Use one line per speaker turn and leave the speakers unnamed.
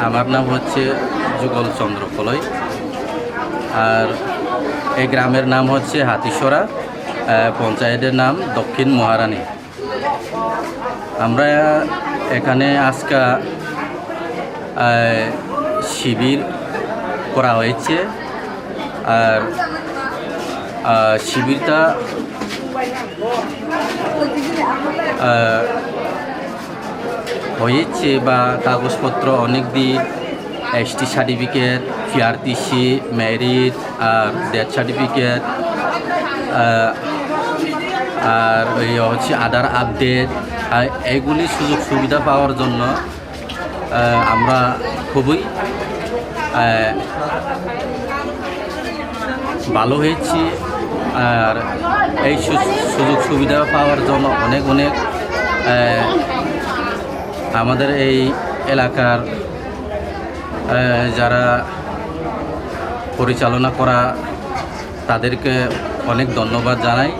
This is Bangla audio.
আমার নাম হচ্ছে যুগল চন্দ্র কলই। আর এই গ্রামের নাম হচ্ছে হাতিসরা, পঞ্চায়েতের নাম দক্ষিণ মহারানী। আমরা এখানে আজকে শিবির করা হয়েছে। আর শিবিরটা হয়েছে বা কাগজপত্র অনেক দিন, এসটি সার্টিফিকেট, পিআরটিসি, মেরিট আর ডেথ সার্টিফিকেট, আর ওই হচ্ছে আধার আপডেট, এইগুলি সুযোগ সুবিধা পাওয়ার জন্য আমরা খুবই ভালো হয়েছি। আর এই সুযোগ সুবিধা পাওয়ার জন্য অনেক অনেক আমাদের এই এলাকার যারা পরিচালনা করা তাদেরকে অনেক ধন্যবাদ জানাই।